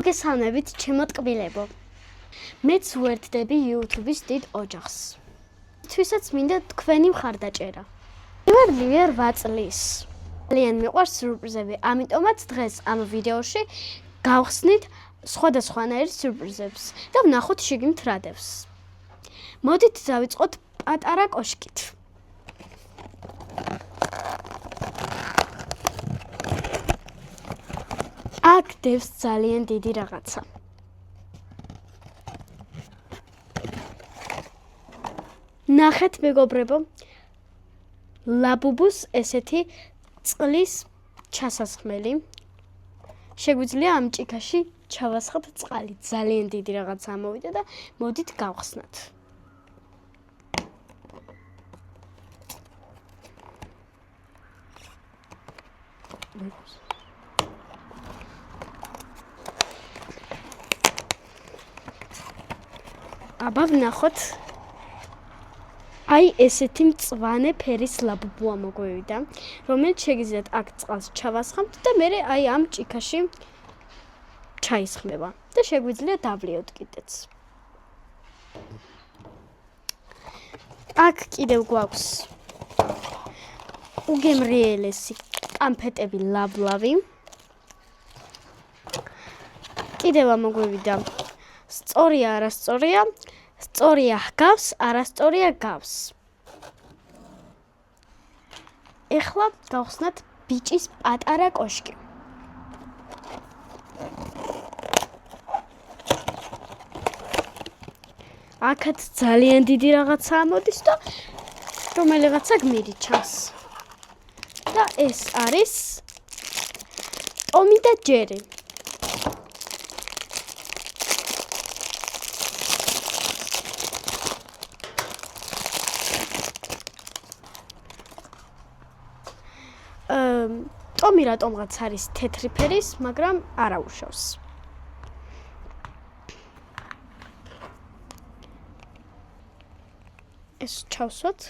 მოგესალმებით ჩემო ტკბილებო. მეც ვერთდები YouTube-ის დიდ ოჯახს. თვისაც მინდა თქვენი მხარდაჭერა. ვარ 8 წლის. ძალიან მიყვარს სიურპრიზები, ამიტომაც დღეს ამ ვიდეოში გავხსნით სხვადასხვანაირ სიურპრიზებს და ვნახოთ შიგნით რა დევს. მოდით დავიწყოთ პატარა კოშკით. აქ დევს ძალიან დიდი რაღაცა. ნახეთ მეგობრებო, ლაბუბუს ესეთი წყლის ჩასასხმელი. შეგვიძლია ამ ჭიქაში ჩავასხოთ წყალი. ძალიან დიდი რაღაცა ამოვიდა და მოდით გავხსნათ. აბა ვნახოთ. აი ესეთი მწვანე ფერის ლაბუბუა მოგვივიდა, რომელიც შეგიძლიათ აქ წყალს ჩავასხამთ და მერე აი ამ ჭიქაში ჩაისხმება და შეგვიძლია დავლიოთ კიდეც. აქ კიდევ გვაქვს უგემრიელესი კამფეტები ლავლავი. კიდევ მოგვივიდა სწორია, არასწორია, სწორია ჰგავს, არასწორია გავს. ეხლა გავხსნათ ბიჭის პატარა კოშკი. აქაც ძალიან დიდი რაღაცა ამოდის და რომელიღაცა გმირი ჩანს. და ეს არის ტომი და ჯერი. ტომი რატომღაც არის თეთრი ფერის, მაგრამ არ აუშავს. ეს ჩავსვათ.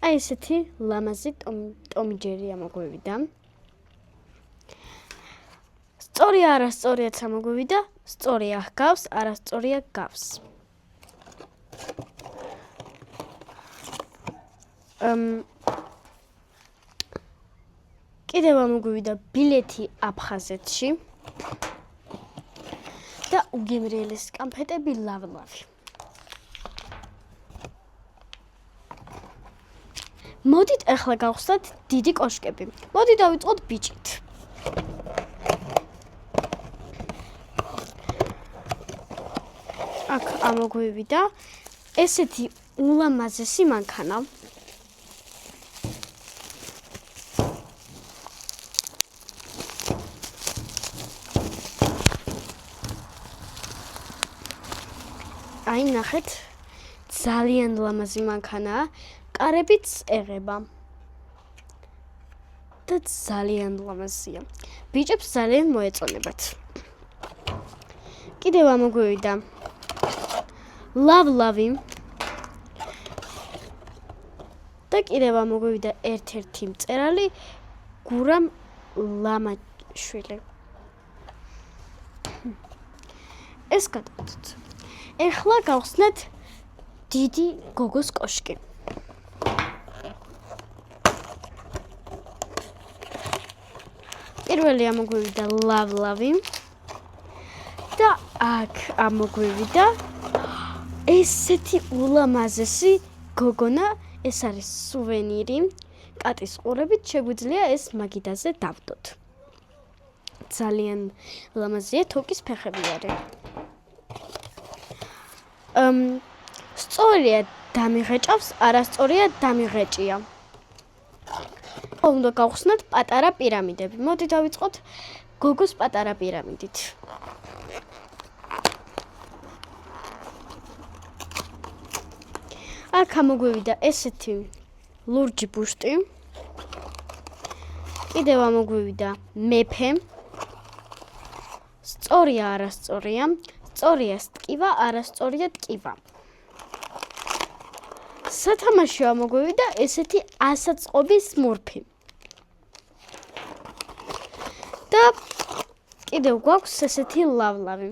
აი ესეთი ლამაზი ტომი ჯერია მოგვივიდა. სწორია, არასწორიაც მოგვივიდა, სწორია ჰგავს, არასწორია გავს. კიდევ მოგვივიდა ბილეთი აფხაზეთში და უგემრიელესი კამფეტები ლავლავი. მოდით ახლა გავხსნათ დიდი კოშკები. მოდით დავიწყოთ ბიჭით. აქ მოგვივიდა ესეთი ულამაზესი მანქანა. აი ნახეთ, ძალიან ლამაზი მანქანაა, კარებიც ეღება. და ძალიან ლამაზია. ბიჭებს ძალიან მოეწონებათ. კიდევ მოგვივიდა ლავლავი. და კიდევ მოგვივიდა ერთ-ერთი მწერალი გურამ ლამაშვილი. ეს გადავდოთ. ეხლა გავხსნათ დიდი გოგოს კოშკი. პირველი მოგვივიდა ლავლავი და აქ მოგვივიდა ესეთი ულამაზესი გოგონა. ეს არის სუვენირი კატის ყურებით, შეგვიძლია ეს მაგიდაზე დავდოთ. ძალიან ლამაზია, თოკის ფეხები არის. სწორია დამიღეჭავს, არასწორია დამიღეჭია. უნდა გავხსნათ პატარა პირამიდები. მოდით დავიწყოთ გოგოს პატარა პირამიდით. აქ მოგვივიდა ესეთი ლურჯი ბუშტი. კიდევ მოგვივიდა მეფე. სწორია, არასწორია, სწორია ტკივა, არასწორია ტკივა. სათამაშო მოგვივიდა ესეთი ასაწყობის მორფი. და კიდევ გვაქვს ესეთი ლავლავი.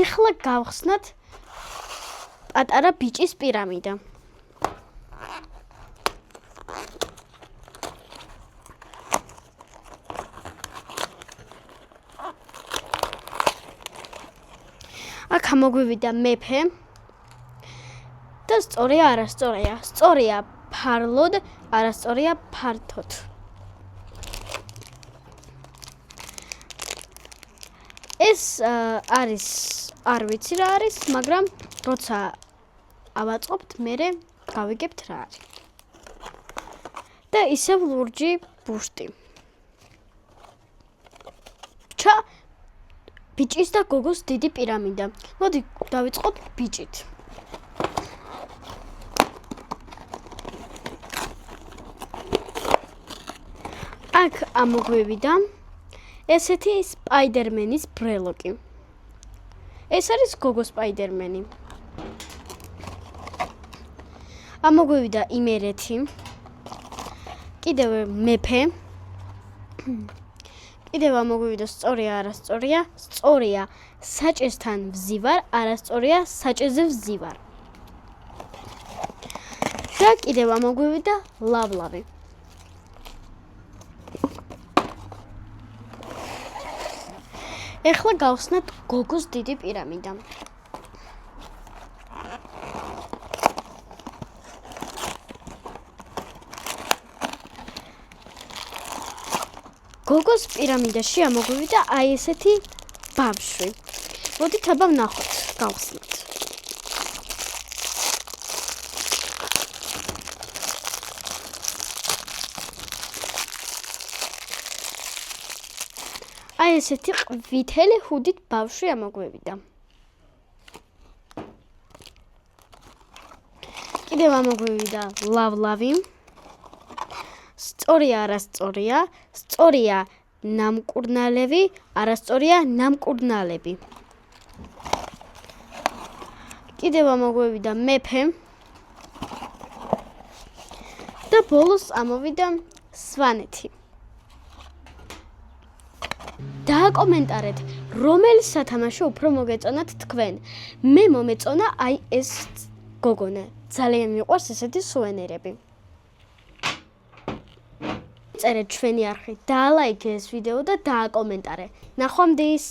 ეხლა გავხსნათ პატარა ბიჭის პირამიდა. აქ მოგვივიდა მეფე და სწორია არასწორია. სწორია ფარლოდ, არასწორია ფართოდ. ეს არის არ ვიცი რა არის, მაგრამ როცა ავაწყობთ, მერე გავიგებთ რა არის. და ისევ ლურჯი ბუშტი. ბიჭის და გოგოს დიდი პირამიდა. მოდი დავიწყოთ ბიჭით. აქ ამოგვივიდა ესეთი სპაიდერმენის ბრელოკი. ეს არის გოგო სპაიდერმენი. ამოგვივიდა იმერეთი. კიდევ მეფე. კიდევ ამოგვივიდა სწორია არასწორია. სწორია საჭესთან ვზივარ, არასწორია საჭეზე ვზივარ. და კიდევ ამოგვივიდა ლავლავი. ეხლა გავხსნათ გოგოს დიდი პირამიდა. გოგოს პირამიდაში ამოგვივიდა აი ესეთი ბავშვი. მოდით აბა ვნახოთ, გავხსნათ. აი ესეთი ყვითელი ჰუდით ბავშვი ამოგვივიდა. კიდევ ამოგვივიდა ლავლავი. სწორია არასწორია, სწორია ნამკურნალები, არასწორია ნამკურნალები. კიდევ ამოგვივიდა მეფე. და ბოლოს ამოვიდა სვანეთი. დააკომენტარეთ, რომელი სათამაშო უფრო მოგეწონათ თქვენ. მე მომეწონა აი ეს გოგონა. ძალიან მიყვარს ესეთი სუვენირები. წერეთ ჩვენი არხი, დაალაიქე ეს ვიდეო და დააკომენტარე. ნახვამდის!